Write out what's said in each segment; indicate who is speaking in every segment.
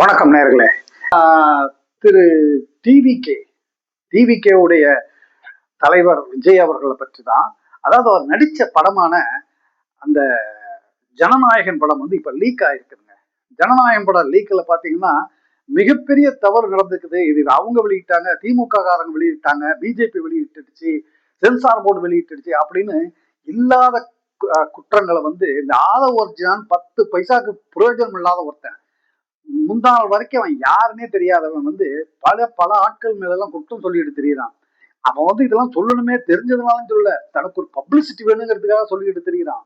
Speaker 1: வணக்கம் நேர்களே. திரு டிவிகே உடைய தலைவர் விஜய் அவர்களை பற்றி தான். அதாவது அவர் நடிச்ச படமான அந்த ஜனநாயகன் படம் வந்து இப்ப லீக் ஆயிருக்குதுங்க. ஜனநாயகன் படம் லீக்ல பாத்தீங்கன்னா மிகப்பெரிய தவறு நடந்துக்குது. இது அவங்க வெளியிட்டாங்க, திமுக காரங்க வெளியிட்டாங்க, பிஜேபி வெளியிட்டுடுச்சு, சென்சார் போர்டு வெளியிட்டுடுச்சு அப்படின்னு இல்லாத குற்றங்களை வந்து இந்த ஆதவ ஒர்ஜினான் 10 பைசாக்கு பிரயோஜனம் இல்லாத ஒருத்தன், முந்தா நாள் வரைக்கும் அவன் யாருன்னே தெரியாதவன் வந்து பல ஆட்கள் மேலெல்லாம் குற்றம் சொல்லிட்டு தெரியுறான். அவன் வந்து இதெல்லாம் சொல்லணுமே தெரிஞ்சதுனாலும் சொல்ல, தனக்கு ஒரு பப்ளிசிட்டி வேணுங்கிறதுக்காக சொல்லிட்டு தெரியுறான்.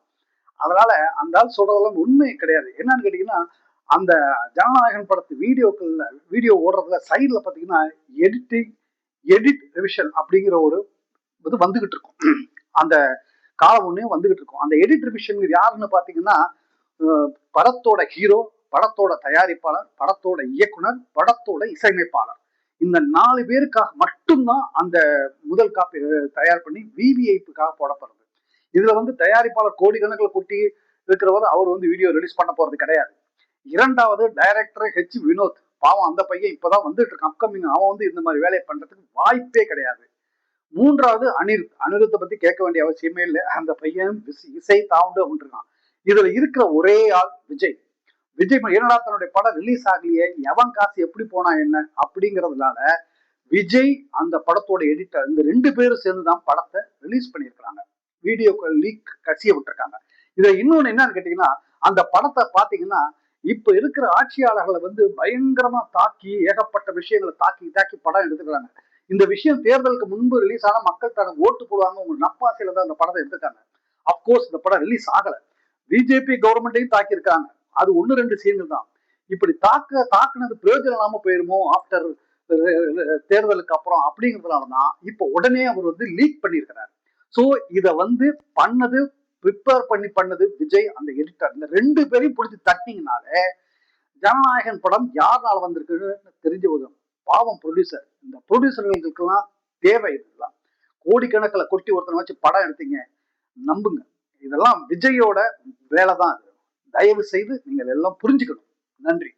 Speaker 1: அதனால அந்த ஆள் சொல்றதெல்லாம் உண்மை கிடையாது. என்னன்னு கேட்டீங்கன்னா, அந்த ஜனநாயகன் படத்து வீடியோ ஓடுறதுல சைட்ல பாத்தீங்கன்னா எடிட் ரிவிஷன் அப்படிங்கிற ஒரு இது வந்துகிட்டு இருக்கும். அந்த காலம் ஒண்ணே வந்துகிட்டு இருக்கும். அந்த எடிட் ரிவிஷன் யாருன்னு பாத்தீங்கன்னா, படத்தோட ஹீரோ, படத்தோட தயாரிப்பாளர், படத்தோட இயக்குனர், படத்தோட இசையமைப்பாளர், இந்த 4 பேருக்காக மட்டும்தான் அந்த முதல் காப்பி தயார் பண்ணி விவிஐப்புக்காக போடப்படுறது. இதுல வந்து தயாரிப்பாளர் கோடிக்கணக்கில் கொட்டி இருக்கிறவர் அவர் வந்து வீடியோ ரிலீஸ் பண்ண போறது கிடையாது. இரண்டாவது டைரக்டர் வினோத், பாவம் அந்த பையன் இப்பதான் வந்துட்டு இருக்கான், அப்கமிங். அவன் வந்து இந்த மாதிரி வேலையை பண்றதுக்கு வாய்ப்பே கிடையாது. மூன்றாவது அனிருத்தை பத்தி கேட்க வேண்டிய அவசியமே இல்லை. அந்த பையன் இசை தாவுண்டு இருக்கான். இதுல இருக்கிற ஒரே ஆள் விஜய். என்னடா தன்னுடைய படம் ரிலீஸ் ஆகலையே, எவன் காசு எப்படி போனா என்ன அப்படிங்கறதுனால விஜய் அந்த படத்தோட எடிட்டர், இந்த 2 பேரும் சேர்ந்துதான் படத்தை ரிலீஸ் பண்ணியிருக்கிறாங்க. வீடியோ லீக் கசிய விட்டுருக்காங்க. இதுல இன்னொன்னு என்னன்னு கேட்டீங்கன்னா, அந்த படத்தை பாத்தீங்கன்னா இப்ப இருக்கிற ஆட்சியாளர்களை வந்து பயங்கரமா தாக்கி, ஏகப்பட்ட விஷயங்களை தாக்கி படம் எடுத்துக்கிறாங்க. இந்த விஷயம் தேர்தலுக்கு முன்பு ரிலீஸ் ஆனா மக்கள் தனக்கு ஓட்டு போடுவாங்க உங்க நப்பாசையில தான் அந்த படத்தை எடுத்துக்காங்க. அப்கோர்ஸ் இந்த படம் ரிலீஸ் ஆகல. பிஜேபி கவர்மெண்ட்டையும் தாக்கி இருக்காங்க. அது 1-2 சீன்கள் தான். இப்படி தாக்குனது பிரயோஜனம் இல்லாம போயிருமோ ஆப்டர் தேர்தலுக்கு அப்புறம் அப்படிங்கிறதுனாலதான் இப்ப உடனே அவர் வந்து லீக் பண்ணியிருக்கிறார். சோ இத வந்து ப்ரிப்பேர் பண்ணது விஜய், அந்த எடிட்டர். இந்த 2 பேரையும் பிடிச்சி தட்டிங்கனாலே ஜனநாயகன் படம் யாரால வந்திருக்குன்னு தெரிஞ்சு வரும். பாவம் ப்ரொடியூசர். இந்த ப்ரொடியூசர்களுக்கெல்லாம் தேவை இதெல்லாம். கோடிக்கணக்கில் கொட்டி ஒருத்தனை வச்சு படம் எடுத்தீங்க, நம்புங்க, இதெல்லாம் விஜயோட வேலை தான். தயவு செய்து நீங்கள் எல்லாம் புரிஞ்சுக்கணும். நன்றி.